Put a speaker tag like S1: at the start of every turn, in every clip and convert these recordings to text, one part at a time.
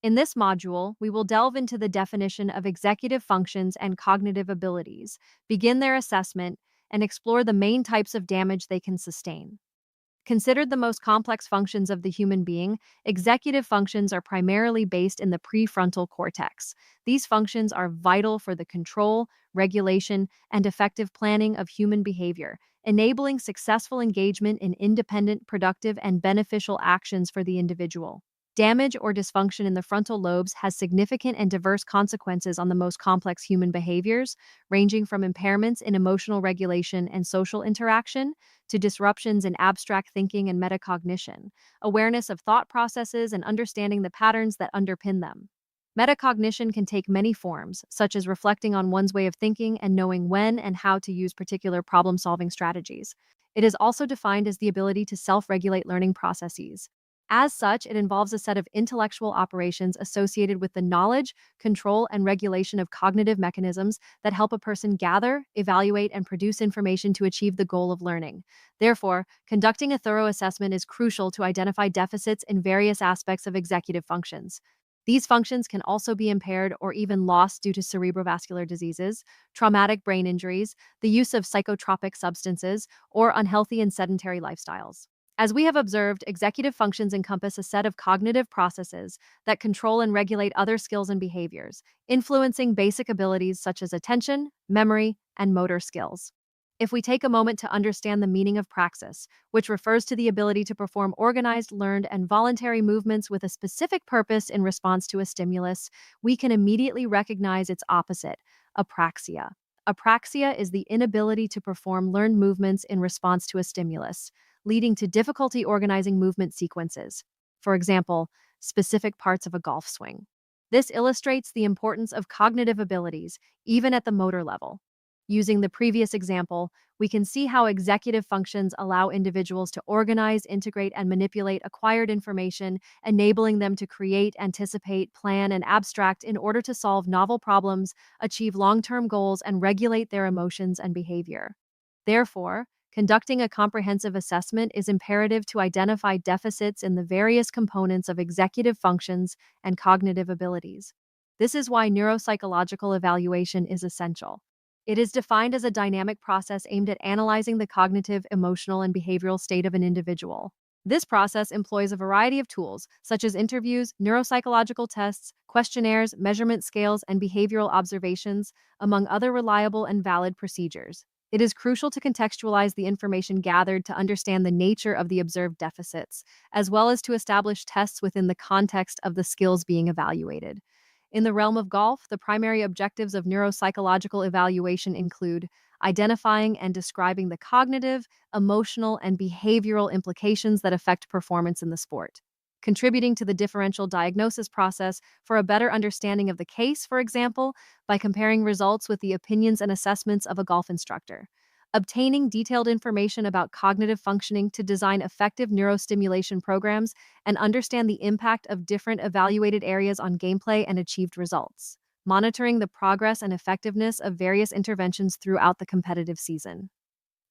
S1: In this module, we will delve into the definition of executive functions and cognitive abilities, begin their assessment, and explore the main types of damage they can sustain. Considered the most complex functions of the human being, executive functions are primarily based in the prefrontal cortex. These functions are vital for the control, regulation, and effective planning of human behavior, enabling successful engagement in independent, productive, and beneficial actions for the individual. Damage or dysfunction in the frontal lobes has significant and diverse consequences on the most complex human behaviors, ranging from impairments in emotional regulation and social interaction to disruptions in abstract thinking and metacognition, awareness of thought processes, and understanding the patterns that underpin them. Metacognition can take many forms, such as reflecting on one's way of thinking and knowing when and how to use particular problem solving strategies. It is also defined as the ability to self regulate learning processes. As such, it involves a set of intellectual operations associated with the knowledge, control, and regulation of cognitive mechanisms that help a person gather, evaluate, and produce information to achieve the goal of learning. Therefore, conducting a thorough assessment is crucial to identify deficits in various aspects of executive functions. These functions can also be impaired or even lost due to cerebrovascular diseases, traumatic brain injuries, the use of psychotropic substances, or unhealthy and sedentary lifestyles. As we have observed, executive functions encompass a set of cognitive processes that control and regulate other skills and behaviors, influencing basic abilities such as attention, memory, and motor skills. If we take a moment to understand the meaning of praxis, which refers to the ability to perform organized, learned, and voluntary movements with a specific purpose in response to a stimulus, we can immediately recognize its opposite, apraxia. Apraxia is the inability to perform learned movements in response to a stimulus, leading to difficulty organizing movement sequences. For example, specific parts of a golf swing. This illustrates the importance of cognitive abilities, even at the motor level. Using the previous example, we can see how executive functions allow individuals to organize, integrate, and manipulate acquired information, enabling them to create, anticipate, plan, and abstract in order to solve novel problems, achieve long-term goals, and regulate their emotions and behavior. Therefore, conducting a comprehensive assessment is imperative to identify deficits in the various components of executive functions and cognitive abilities. This is why neuropsychological evaluation is essential. It is defined as a dynamic process aimed at analyzing the cognitive, emotional, and behavioral state of an individual. This process employs a variety of tools, such as interviews, neuropsychological tests, questionnaires, measurement scales, and behavioral observations, among other reliable and valid procedures. It is crucial to contextualize the information gathered to understand the nature of the observed deficits, as well as to establish tests within the context of the skills being evaluated. In the realm of golf, the primary objectives of neuropsychological evaluation include identifying and describing the cognitive, emotional, and behavioral implications that affect performance in the sport, contributing to the differential diagnosis process for a better understanding of the case, for example, by comparing results with the opinions and assessments of a golf instructor, obtaining detailed information about cognitive functioning to design effective neurostimulation programs and understand the impact of different evaluated areas on gameplay and achieved results, monitoring the progress and effectiveness of various interventions throughout the competitive season,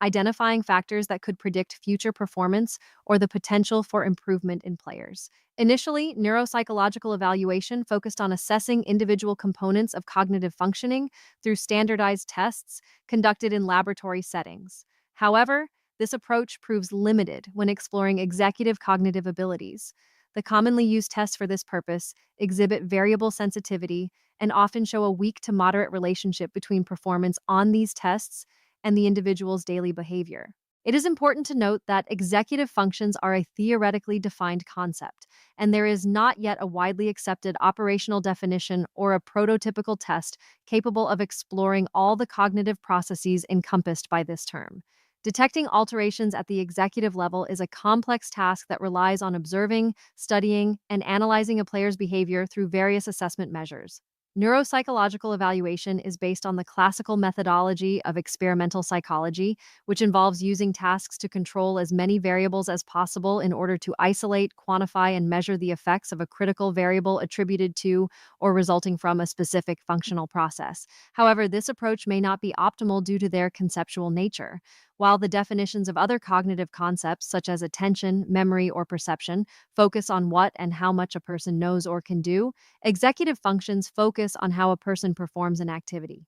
S1: identifying factors that could predict future performance or the potential for improvement in players. Initially, neuropsychological evaluation focused on assessing individual components of cognitive functioning through standardized tests conducted in laboratory settings. However, this approach proves limited when exploring executive cognitive abilities. The commonly used tests for this purpose exhibit variable sensitivity and often show a weak to moderate relationship between performance on these tests and the individual's daily behavior. It is important to note that executive functions are a theoretically defined concept, and there is not yet a widely accepted operational definition or a prototypical test capable of exploring all the cognitive processes encompassed by this term. Detecting alterations at the executive level is a complex task that relies on observing, studying, and analyzing a player's behavior through various assessment measures. Neuropsychological evaluation is based on the classical methodology of experimental psychology, which involves using tasks to control as many variables as possible in order to isolate, quantify, and measure the effects of a critical variable attributed to or resulting from a specific functional process. However, this approach may not be optimal due to their conceptual nature. While the definitions of other cognitive concepts, such as attention, memory, or perception, focus on what and how much a person knows or can do, executive functions focus on how a person performs an activity.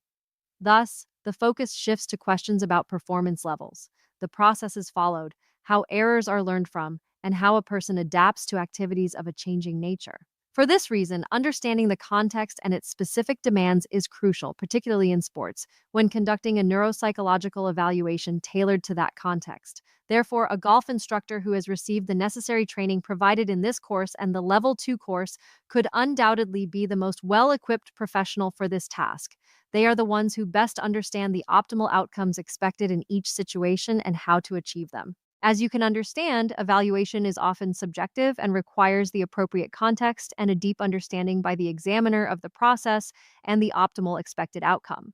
S1: Thus, the focus shifts to questions about performance levels, the processes followed, how errors are learned from, and how a person adapts to activities of a changing nature. For this reason, understanding the context and its specific demands is crucial, particularly in sports, when conducting a neuropsychological evaluation tailored to that context. Therefore, a golf instructor who has received the necessary training provided in this course and the Level 2 course could undoubtedly be the most well equipped professional for this task. They are the ones who best understand the optimal outcomes expected in each situation and how to achieve them. As you can understand, evaluation is often subjective and requires the appropriate context and a deep understanding by the examiner of the process and the optimal expected outcome.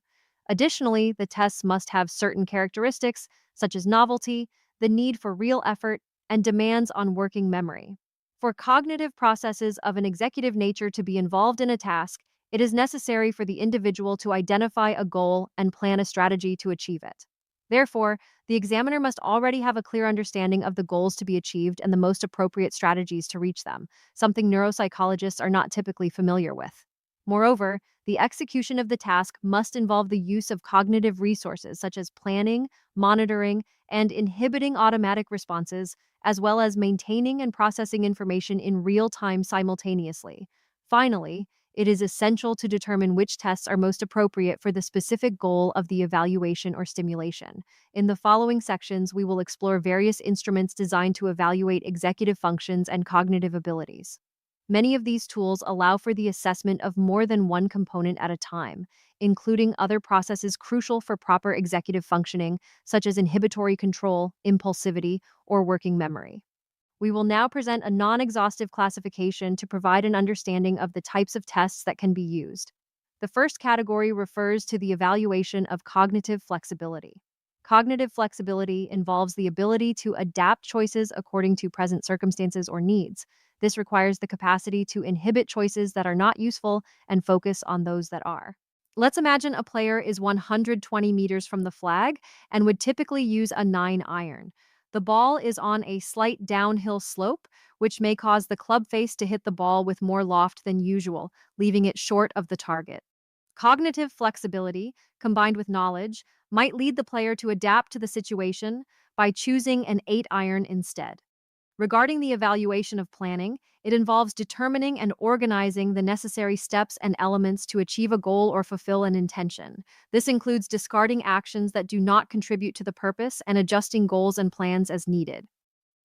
S1: Additionally, the tests must have certain characteristics, such as novelty, the need for real effort, and demands on working memory. For cognitive processes of an executive nature to be involved in a task, it is necessary for the individual to identify a goal and plan a strategy to achieve it. Therefore, the examiner must already have a clear understanding of the goals to be achieved and the most appropriate strategies to reach them, something neuropsychologists are not typically familiar with. Moreover, the execution of the task must involve the use of cognitive resources such as planning, monitoring, and inhibiting automatic responses, as well as maintaining and processing information in real time simultaneously. Finally, it is essential to determine which tests are most appropriate for the specific goal of the evaluation or stimulation. In the following sections, we will explore various instruments designed to evaluate executive functions and cognitive abilities. Many of these tools allow for the assessment of more than one component at a time, including other processes crucial for proper executive functioning, such as inhibitory control, impulsivity, or working memory. We will now present a non-exhaustive classification to provide an understanding of the types of tests that can be used. The first category refers to the evaluation of cognitive flexibility. Cognitive flexibility involves the ability to adapt choices according to present circumstances or needs. This requires the capacity to inhibit choices that are not useful and focus on those that are. Let's imagine a player is 120 meters from the flag and would typically use a 9-iron. The ball is on a slight downhill slope, which may cause the club face to hit the ball with more loft than usual, leaving it short of the target. Cognitive flexibility, combined with knowledge, might lead the player to adapt to the situation by choosing an 8-iron instead. Regarding the evaluation of planning, it involves determining and organizing the necessary steps and elements to achieve a goal or fulfill an intention. This includes discarding actions that do not contribute to the purpose and adjusting goals and plans as needed.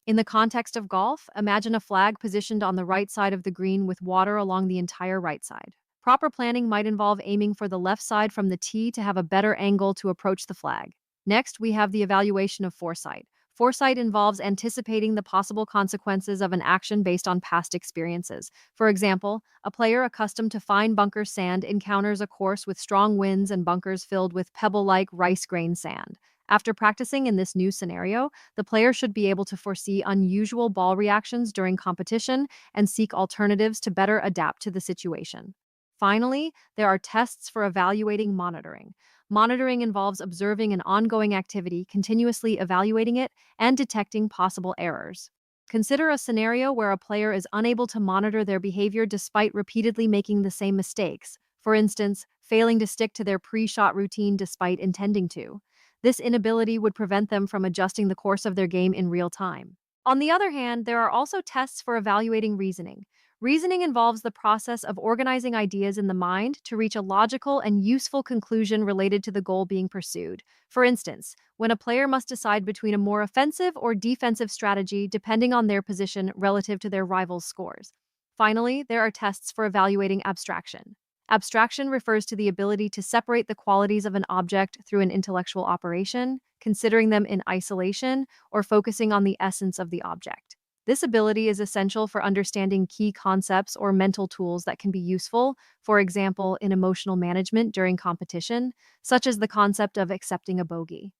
S1: In the context of golf, imagine a flag positioned on the right side of the green with water along the entire right side. Proper planning might involve aiming for the left side from the tee to have a better angle to approach the flag. Next, we have the evaluation of foresight. Foresight involves anticipating the possible consequences of an action based on past experiences. For example, a player accustomed to fine bunker sand encounters a course with strong winds and bunkers filled with pebble-like rice grain sand. After practicing in this new scenario, the player should be able to foresee unusual ball reactions during competition and seek alternatives to better adapt to the situation. Finally, there are tests for evaluating monitoring. Monitoring involves observing an ongoing activity, continuously evaluating it, and detecting possible errors. Consider a scenario where a player is unable to monitor their behavior despite repeatedly making the same mistakes. For instance, failing to stick to their pre-shot routine despite intending to. This inability would prevent them from adjusting the course of their game in real time. On the other hand, there are also tests for evaluating reasoning. Reasoning involves the process of organizing ideas in the mind to reach a logical and useful conclusion related to the goal being pursued. For instance, when a player must decide between a more offensive or defensive strategy depending on their position relative to their rivals' scores. Finally, there are tests for evaluating abstraction. Abstraction refers to the ability to separate the qualities of an object through an intellectual operation, considering them in isolation, or focusing on the essence of the object. This ability is essential for understanding key concepts or mental tools that can be useful, for example, in emotional management during competition, such as the concept of accepting a bogey.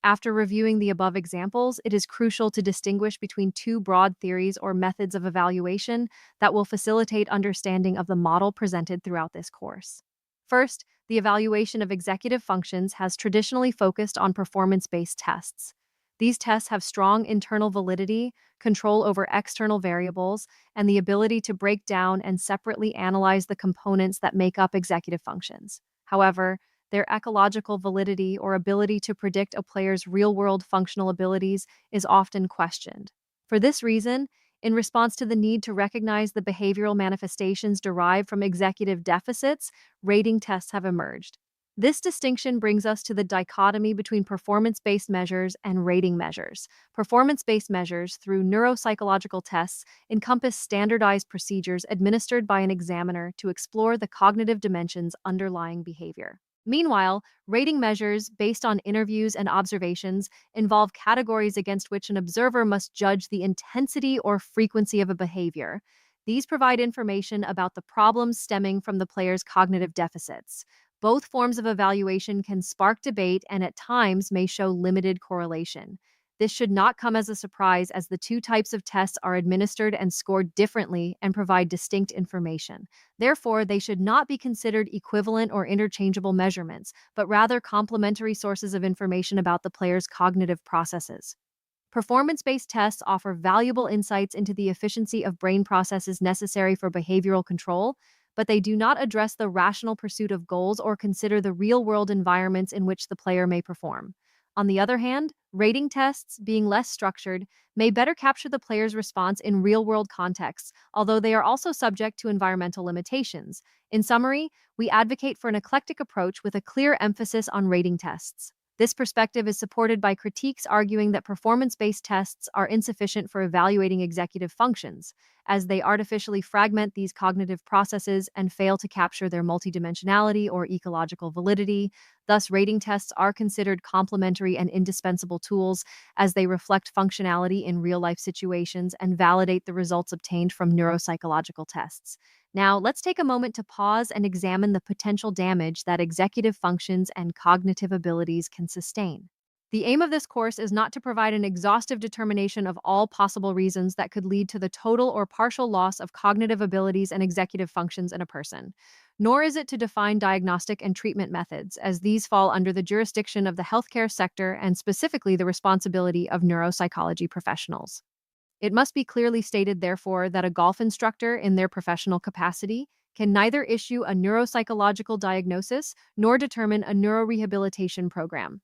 S1: After reviewing the above examples, it is crucial to distinguish between two broad theories or methods of evaluation that will facilitate understanding of the model presented throughout this course. First, the evaluation of executive functions has traditionally focused on performance-based tests. These tests have strong internal validity, control over external variables, and the ability to break down and separately analyze the components that make up executive functions. However, their ecological validity or ability to predict a player's real-world functional abilities is often questioned. For this reason, in response to the need to recognize the behavioral manifestations derived from executive deficits, rating tests have emerged. This distinction brings us to the dichotomy between performance-based measures and rating measures. Performance-based measures, through neuropsychological tests, encompass standardized procedures administered by an examiner to explore the cognitive dimensions underlying behavior. Meanwhile, rating measures, based on interviews and observations, involve categories against which an observer must judge the intensity or frequency of a behavior. These provide information about the problems stemming from the player's cognitive deficits. Both forms of evaluation can spark debate and at times may show limited correlation. This should not come as a surprise, as the two types of tests are administered and scored differently and provide distinct information. Therefore, they should not be considered equivalent or interchangeable measurements, but rather complementary sources of information about the player's cognitive processes. Performance-based tests offer valuable insights into the efficiency of brain processes necessary for behavioral control, but they do not address the rational pursuit of goals or consider the real-world environments in which the player may perform. On the other hand, rating tests, being less structured, may better capture the player's response in real-world contexts, although they are also subject to environmental limitations. In summary, we advocate for an eclectic approach with a clear emphasis on rating tests. This perspective is supported by critiques arguing that performance-based tests are insufficient for evaluating executive functions, as they artificially fragment these cognitive processes and fail to capture their multidimensionality or ecological validity. Thus, rating tests are considered complementary and indispensable tools, as they reflect functionality in real-life situations and validate the results obtained from neuropsychological tests. Now, let's take a moment to pause and examine the potential damage that executive functions and cognitive abilities can sustain. The aim of this course is not to provide an exhaustive determination of all possible reasons that could lead to the total or partial loss of cognitive abilities and executive functions in a person, nor is it to define diagnostic and treatment methods, as these fall under the jurisdiction of the healthcare sector and specifically the responsibility of neuropsychology professionals. It must be clearly stated, therefore, that a golf instructor, in their professional capacity, can neither issue a neuropsychological diagnosis nor determine a neurorehabilitation program.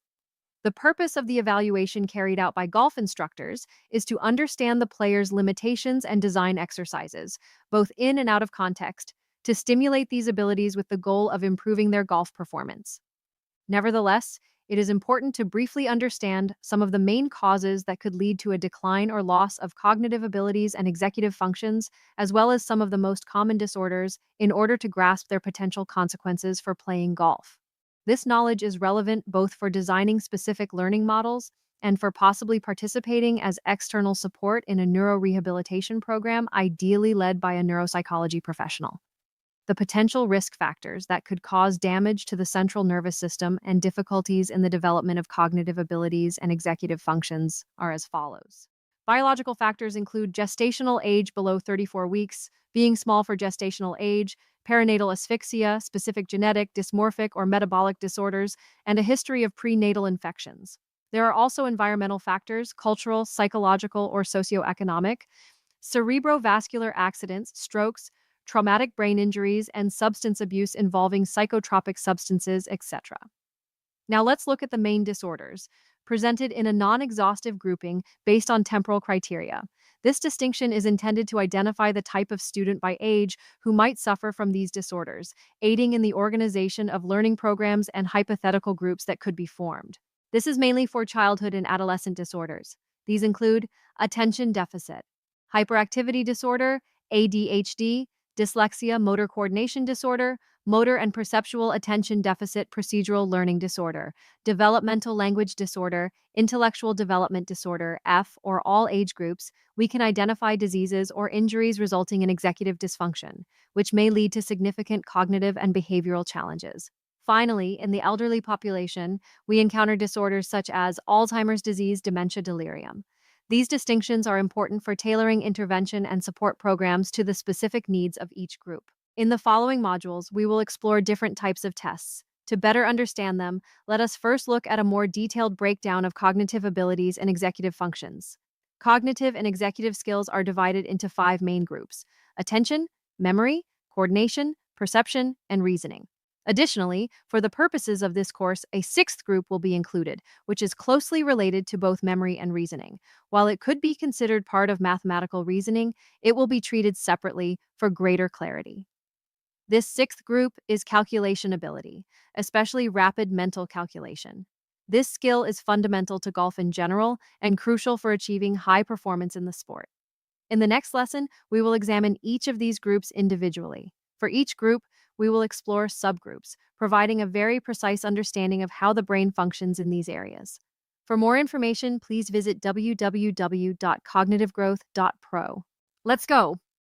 S1: The purpose of the evaluation carried out by golf instructors is to understand the player's limitations and design exercises, both in and out of context, to stimulate these abilities with the goal of improving their golf performance. Nevertheless, it is important to briefly understand some of the main causes that could lead to a decline or loss of cognitive abilities and executive functions, as well as some of the most common disorders, in order to grasp their potential consequences for playing golf. This knowledge is relevant both for designing specific learning models and for possibly participating as external support in a neurorehabilitation program, ideally led by a neuropsychology professional. The potential risk factors that could cause damage to the central nervous system and difficulties in the development of cognitive abilities and executive functions are as follows. Biological factors include gestational age below 34 weeks, being small for gestational age, perinatal asphyxia, specific genetic, dysmorphic, or metabolic disorders, and a history of prenatal infections. There are also environmental factors, cultural, psychological, or socioeconomic, cerebrovascular accidents, strokes, traumatic brain injuries, and substance abuse involving psychotropic substances, etc. Now let's look at the main disorders, presented in a non-exhaustive grouping based on temporal criteria. This distinction is intended to identify the type of student by age who might suffer from these disorders, aiding in the organization of learning programs and hypothetical groups that could be formed. This is mainly for childhood and adolescent disorders. These include attention deficit, hyperactivity disorder, ADHD, dyslexia, motor coordination disorder, motor and perceptual attention deficit procedural learning disorder, developmental language disorder, intellectual development disorder, F, or all age groups. We can identify diseases or injuries resulting in executive dysfunction, which may lead to significant cognitive and behavioral challenges. Finally, in the elderly population, we encounter disorders such as Alzheimer's disease, dementia, delirium. These distinctions are important for tailoring intervention and support programs to the specific needs of each group. In the following modules, we will explore different types of tests. To better understand them, let us first look at a more detailed breakdown of cognitive abilities and executive functions. Cognitive and executive skills are divided into 5 main groups: attention, memory, coordination, perception, and reasoning. Additionally, for the purposes of this course, a 6th group will be included, which is closely related to both memory and reasoning. While it could be considered part of mathematical reasoning, it will be treated separately for greater clarity. This 6th group is calculation ability, especially rapid mental calculation. This skill is fundamental to golf in general and crucial for achieving high performance in the sport. In the next lesson, we will examine each of these groups individually. For each group, we will explore subgroups, providing a very precise understanding of how the brain functions in these areas. For more information, please visit www.cognitivegrowth.pro. Let's go!